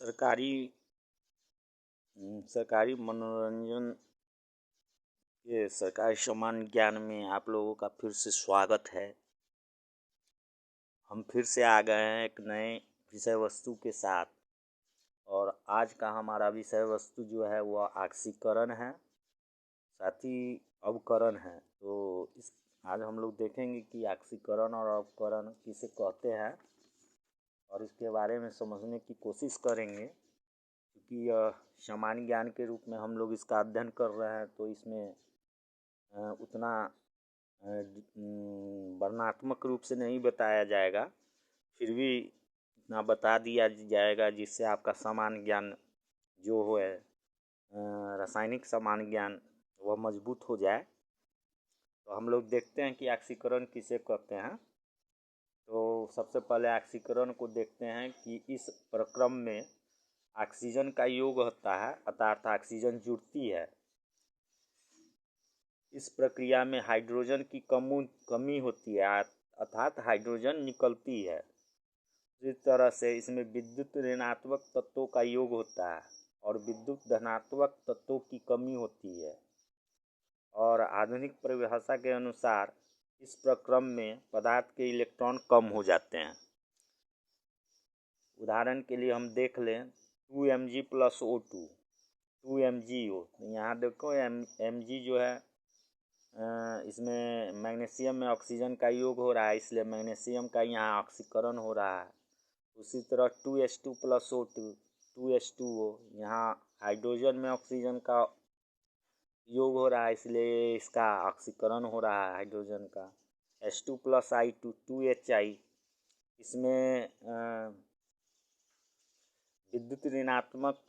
सरकारी मनोरंजन के सरकारी सामान्य ज्ञान में आप लोगों का फिर से स्वागत है। हम फिर से आ गए हैं एक नए विषय वस्तु के साथ, और आज का हमारा विषय वस्तु जो है वह आक्सीकरण है, साथ ही अवकरण है। तो आज हम लोग देखेंगे कि आक्सीकरण और अवकरण किसे कहते हैं, और इसके बारे में समझने की कोशिश करेंगे। क्योंकि यह सामान्य ज्ञान के रूप में हम लोग इसका अध्ययन कर रहे हैं, तो इसमें उतना वर्णनात्मक रूप से नहीं बताया जाएगा, फिर भी इतना बता दिया जाएगा जिससे आपका सामान्य ज्ञान जो हो है रासायनिक सामान्य ज्ञान वह मजबूत हो जाए। तो हम लोग देखते हैं कि आक्सीकरण किसे कहते हैं। तो सबसे पहले आक्सीकरण को देखते हैं कि इस प्रक्रम में ऑक्सीजन का योग होता है, अर्थात ऑक्सीजन जुड़ती है। इस प्रक्रिया में हाइड्रोजन की कमी होती है, अर्थात हाइड्रोजन निकलती है। इस तरह से इसमें विद्युत ऋणात्मक तत्वों का योग होता है और विद्युत धनात्मक तत्वों की कमी होती है। और आधुनिक परिभाषा के अनुसार इस प्रक्रम में पदार्थ के इलेक्ट्रॉन कम हो जाते हैं। उदाहरण के लिए हम देख लें 2Mg + O2, 2MgO। यहाँ देखो Mg जो है इसमें मैग्नीशियम में ऑक्सीजन का योग हो रहा है, इसलिए मैग्नीशियम का यहाँ ऑक्सीकरण हो रहा है। उसी तरह 2H2 + O2, 2H2O, यहाँ हाइड्रोजन में ऑक्सीजन का योग हो रहा है, इसलिए इसका ऑक्सीकरण हो रहा है हाइड्रोजन का। H2 + I2, 2HI, इसमें विद्युत ऋणात्मक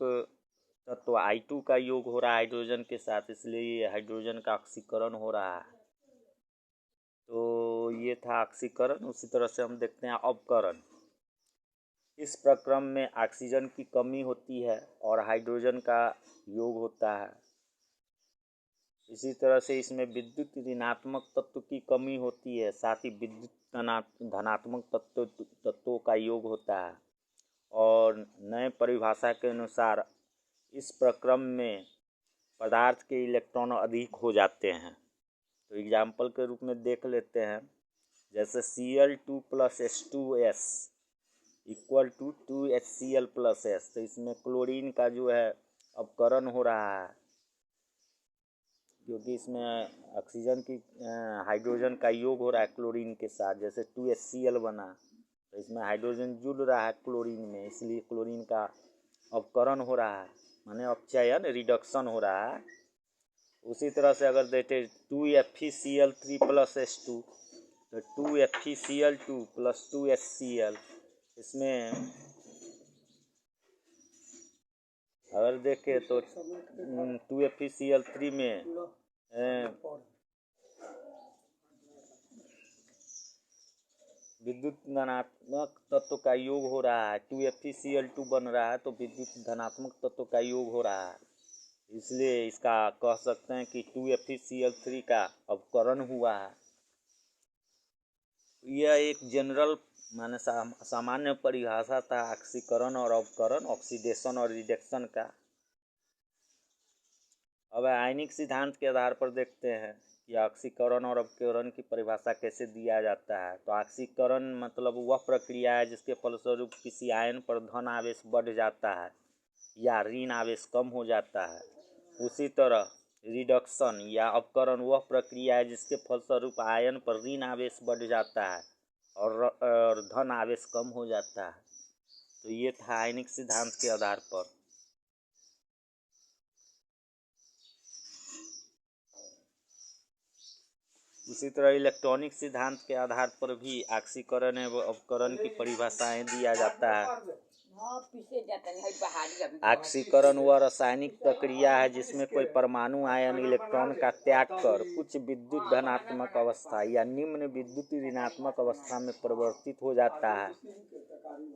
तत्व I2 का योग हो रहा है हाइड्रोजन के साथ, इसलिए हाइड्रोजन का ऑक्सीकरण हो रहा है। तो ये था ऑक्सीकरण। उसी तरह से हम देखते हैं अवकरण। इस प्रक्रम में ऑक्सीजन की कमी होती है और हाइड्रोजन का योग होता है। इसी तरह से इसमें विद्युत ऋणात्मक तत्व की कमी होती है, साथ ही विद्युत धनात्मक तत्वों का योग होता है। और नए परिभाषा के अनुसार इस प्रक्रम में पदार्थ के इलेक्ट्रॉन अधिक हो जाते हैं। तो एग्जाम्पल के रूप में देख लेते हैं, जैसे Cl2 + H2S = 2HCl + S। तो इसमें क्लोरीन का जो है अवकरण हो रहा है, क्योंकि इसमें ऑक्सीजन की हाइड्रोजन का योग हो रहा है क्लोरीन के साथ। जैसे 2HCl बना, तो इसमें हाइड्रोजन जुड़ रहा है क्लोरीन में, इसलिए क्लोरीन का अवकरण हो रहा है, माने अपचयन, रिडक्शन हो रहा है। उसी तरह से अगर देखें 2FeCl3 + H2, तो 2FeCl2 + 2HCl, इसमें अगर देखें तो 2FeCl3 में विद्युत धनात्मक तत्व का योग हो रहा है, 2FeCl2 बन रहा है, तो विद्युत धनात्मक तत्व का योग हो रहा है, इसलिए इसका कह सकते हैं कि 2FeCl3 का अवकरण हुआ है। यह एक जनरल माने सामान्य परिभाषा था ऑक्सीकरण और अवकरण, ऑक्सीडेशन और रिडक्शन का। अब आयनिक सिद्धांत के आधार पर देखते हैं कि ऑक्सीकरण और अवकरण की परिभाषा कैसे दिया जाता है। तो ऑक्सीकरण मतलब वह प्रक्रिया है जिसके फलस्वरूप किसी आयन पर धन आवेश बढ़ जाता है या ऋण आवेश कम हो जाता है। उसी तरह रिडक्शन या अवकरण वह प्रक्रिया है जिसके फलस्वरूप आयन पर ऋण आवेश बढ़ जाता है और धन आवेश कम हो जाता है। तो ये था आयनिक सिद्धांत के आधार पर। उसी तरह इलेक्ट्रॉनिक सिद्धांत के आधार पर भी ऑक्सीकरण एवं अवकरण की परिभाषाएं दिया जाता है। ऑक्सीकरण वह रासायनिक प्रक्रिया है जिसमें कोई परमाणु आयन इलेक्ट्रॉन का त्याग कर उच्च विद्युत धनात्मक अवस्था या निम्न विद्युत ऋणात्मक अवस्था में परिवर्तित हो जाता है।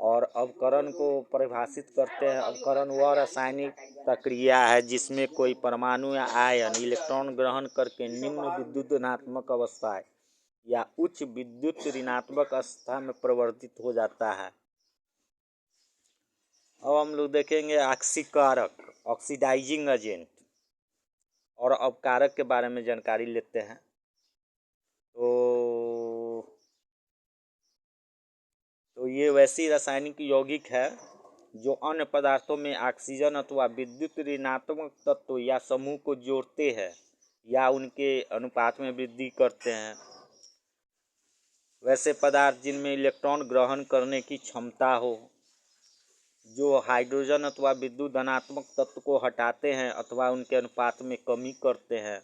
और अवकरण को परिभाषित करते हैं, अवकरण वह रासायनिक प्रक्रिया है जिसमें कोई परमाणु या आयन इलेक्ट्रॉन ग्रहण करके निम्न विद्युत धनात्मक अवस्था या उच्च विद्युत ऋणात्मक अवस्था में परिवर्तित हो जाता है। अब हम लोग देखेंगे आक्सीकारक, ऑक्सीडाइजिंग एजेंट और अपकारक के बारे में जानकारी लेते हैं। तो ये वैसी रासायनिक यौगिक है जो अन्य पदार्थों में ऑक्सीजन अथवा विद्युत ऋणात्मक तत्व या समूह को जोड़ते हैं या उनके अनुपात में वृद्धि करते हैं। वैसे पदार्थ जिनमें इलेक्ट्रॉन ग्रहण करने की क्षमता हो, जो हाइड्रोजन अथवा विद्युत धनात्मक तत्व को हटाते हैं अथवा उनके अनुपात में कमी करते हैं,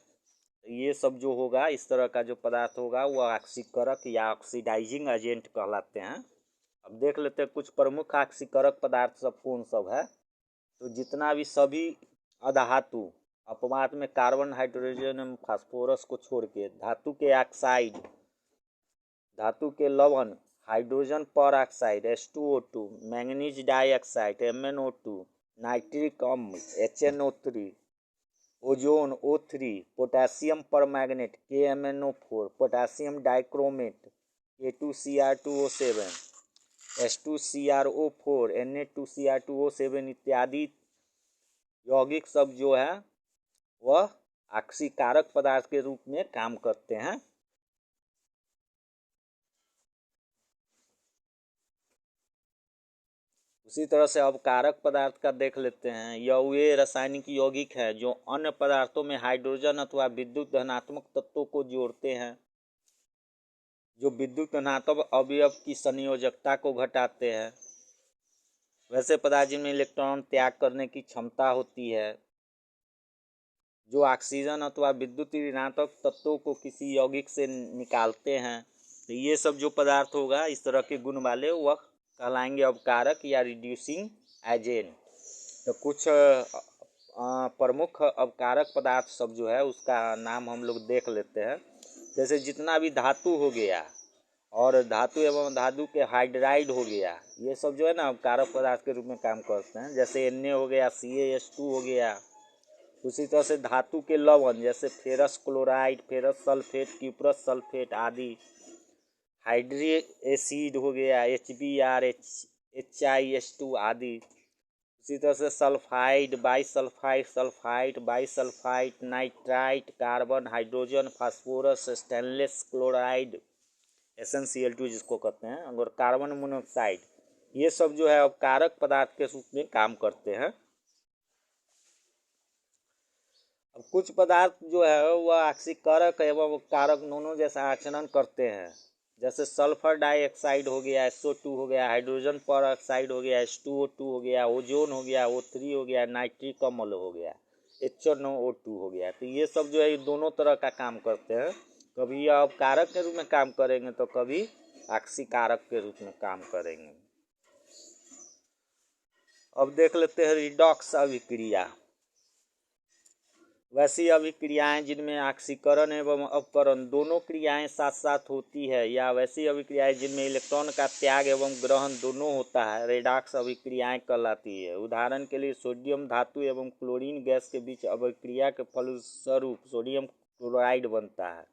ये सब जो होगा, इस तरह का जो पदार्थ होगा वह ऑक्सीकारक या ऑक्सीडाइजिंग एजेंट कहलाते हैं। अब देख लेते हैं कुछ प्रमुख ऑक्सीकारक पदार्थ सब कौन सब है। तो जितना भी सभी अधातु अपवाद में कार्बन, हाइड्रोजन एवं फास्फोरस को छोड़ के धातु के ऑक्साइड, धातु के लवण, हाइड्रोजन पर oxide H2O2, manganese dioxide MnO2, nitric अम्ल HNO3, ozone O3, potassium permanganate KMnO4, potassium dichromate K2Cr2O7, H2CrO4, Na2Cr2O7 इत्यादि यौगिक सब जो है वह ऑक्सीकारक पदार्थ के रूप में काम करते हैं। उसी तरह से अपकारक पदार्थ का देख लेते हैं। यह वे रासायनिक यौगिक है जो अन्य पदार्थों में हाइड्रोजन अथवा विद्युत धनात्मक तत्वों को जोड़ते हैं, जो विद्युत धनात्मक अवयव की संयोजकता को घटाते हैं। वैसे पदार्थ जिनमें इलेक्ट्रॉन त्याग करने की क्षमता होती है, जो ऑक्सीजन अथवा विद्युत ऋणात्मक तत्वों को किसी यौगिक से निकालते हैं, तो ये सब जो पदार्थ होगा इस तरह के गुण वाले वह कहलाएंगे अपकारक या रिड्यूसिंग एजेंट। तो कुछ प्रमुख अपकारक पदार्थ सब जो है उसका नाम हम लोग देख लेते हैं। जैसे जितना भी धातु हो गया और धातु एवं धातु के हाइड्राइड हो गया, ये सब जो है ना अपकारक पदार्थ के रूप में काम करते हैं। जैसे Na हो गया, CaH2 हो गया। उसी तरह से धातु के लवण जैसे ferrous chloride, ferrous sulphate, cuprous sulphate आदि, हाइड्रिक एसिड हो गया HBr, HiH2 आदि। उसी तरह से sulphide, bisulphide, sulphide, bisulphide, nitrite, carbon, hydrogen, phosphorus, stainless chloride SnCl2 जिसको कहते हैं, और कार्बन मोनोऑक्साइड, ये सब जो है अपकारक पदार्थ के रूप में काम करते हैं। अब कुछ पदार्थ जो है वह ऑक्सीकारक एवं कारक दोनों जैसा आचरण करते हैं। जैसे सल्फर डाइऑक्साइड हो गया, SO2 हो गया, हाइड्रोजन पर ऑक्साइड हो गया, H2O2 हो गया, ओजोन हो गया, O3 हो गया, नाइट्रिक अम्ल हो गया, HNO2 हो गया। तो ये सब जो है दोनों तरह का काम करते हैं। कभी यह अपकारक के रूप में काम करेंगे तो कभी ऑक्सीकारक के रूप में काम करेंगे। अब देख लेते हैं रिडॉक्स अभिक्रिया। वैसी अभिक्रियाएं जिनमें ऑक्सीकरण एवं अपकरण दोनों क्रियाएं साथ साथ होती है, या वैसी अभिक्रियाएं जिनमें इलेक्ट्रॉन का त्याग एवं ग्रहण दोनों होता है, रेडॉक्स अभिक्रियाएं कहलाती है। उदाहरण के लिए सोडियम धातु एवं क्लोरीन गैस के बीच अभिक्रिया के फलस्वरूप सोडियम क्लोराइड बनता है।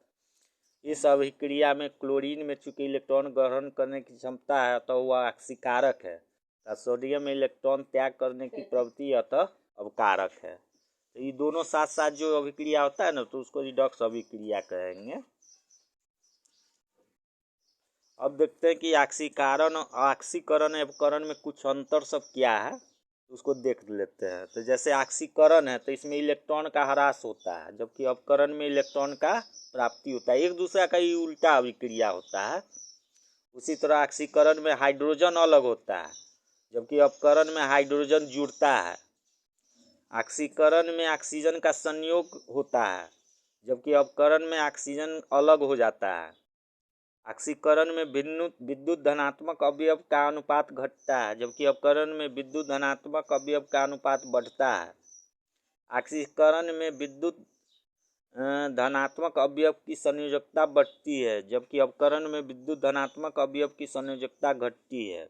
इस अभिक्रिया में क्लोरीन में चूंकि इलेक्ट्रॉन ग्रहण करने की क्षमता है तो वह ऑक्सीकारक है, सोडियम में इलेक्ट्रॉन त्याग करने की प्रवृत्ति अतः अपकारक है। तो ये दोनों साथ साथ जो अभिक्रिया होता है ना, तो उसको रिडॉक्स अभिक्रिया कहेंगे। अब देखते हैं कि ऑक्सीकरण एवं अपकरण में कुछ अंतर सब क्या है, तो उसको देख लेते हैं। तो जैसे ऑक्सीकरण है तो इसमें इलेक्ट्रॉन का ह्रास होता है, जबकि अपकरण में इलेक्ट्रॉन का प्राप्ति होता है। एक दूसरे का ही उल्टा अभिक्रिया होता है। उसी तरह ऑक्सीकरण में हाइड्रोजन अलग होता है, जबकि अपकरण में हाइड्रोजन जुड़ता है। ऑक्सीकरण में ऑक्सीजन का संयोग होता है, जबकि अपकरण में ऑक्सीजन अलग हो जाता है। ऑक्सीकरण में विद्युत धनात्मक अवयव का अनुपात घटता है, जबकि अपकरण में विद्युत धनात्मक अवयव का अनुपात बढ़ता है। ऑक्सीकरण में विद्युत धनात्मक अवयव की संयोजकता बढ़ती है, जबकि अपकरण में विद्युत धनात्मक अवयव की संयोजकता घटती है।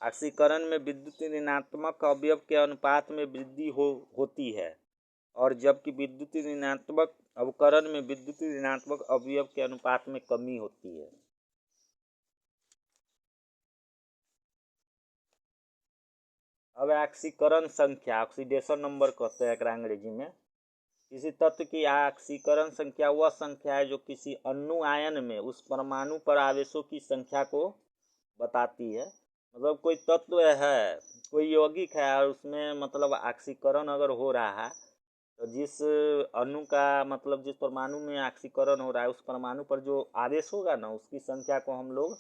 ऑक्सीकरण में विद्युत ऋणात्मक अवयव के अनुपात में वृद्धि होती है, और जबकि विद्युत ऋणात्मक अपकरण में विद्युत ऋणात्मक अवयव के अनुपात में कमी होती है। अब ऑक्सीकरण संख्या, ऑक्सीडेशन नंबर कहते हैं अंग्रेजी में। किसी तत्व की ऑक्सीकरण संख्या वह संख्या है जो किसी अणु आयन में उस परमाणु पर आवेशों की संख्या को बताती है। मतलब कोई तत्व है, कोई यौगिक है और उसमें मतलब ऑक्सीकरण अगर हो रहा है तो जिस अणु का मतलब जिस परमाणु में ऑक्सीकरण हो रहा है उस परमाणु पर जो आवेश होगा ना उसकी संख्या को हम लोग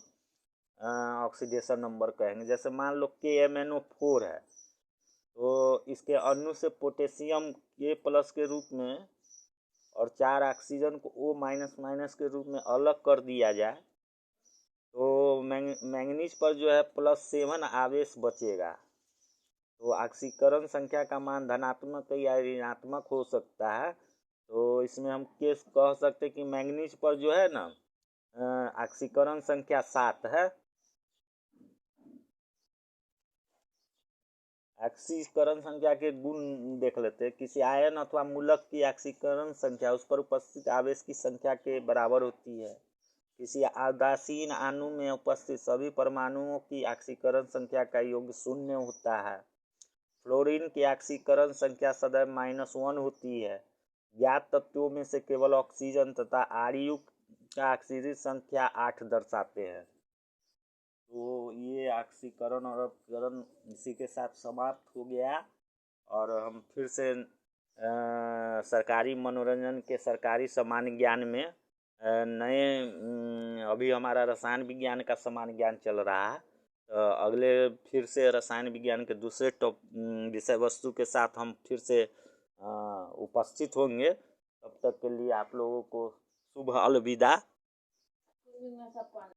ऑक्सीडेशन नंबर कहेंगे। जैसे मान लो KMnO4 है तो इसके अणु से पोटेशियम K+ के रूप में और 4 ऑक्सीजन को O- के रूप में अलग कर दिया जाए तो मैंगनीज पर जो है +7 आवेश बचेगा। तो ऑक्सीकरण संख्या का मान धनात्मक या ऋणात्मक हो सकता है। तो इसमें हम केस कह सकते कि मैंगनीज पर जो है ना ऑक्सीकरण संख्या 7 है। ऑक्सीकरण संख्या के गुण देख लेते हैं। किसी आयन अथवा मूलक की ऑक्सीकरण संख्या उस पर उपस्थित आवेश की संख्या के बराबर होती है। किसी उदासीन अणु में उपस्थित सभी परमाणुओं की ऑक्सीकरण संख्या का योग 0 होता है। फ्लोरीन की ऑक्सीकरण संख्या सदैव -1 होती है। ज्ञात तत्वों में से केवल ऑक्सीजन तथा आरयु का ऑक्सीजन संख्या 8 दर्शाते हैं। तो ये ऑक्सीकरण और अपकरण इसी के साथ समाप्त हो गया। और हम फिर से सरकारी मनोरंजन के सरकारी सामान्य ज्ञान में नए अभी हमारा रसायन विज्ञान का सामान्य ज्ञान चल रहा है। अगले फिर से रसायन विज्ञान के दूसरे विषय वस्तु के साथ हम फिर से उपस्थित होंगे। तब तक के लिए आप लोगों को शुभ अलविदा।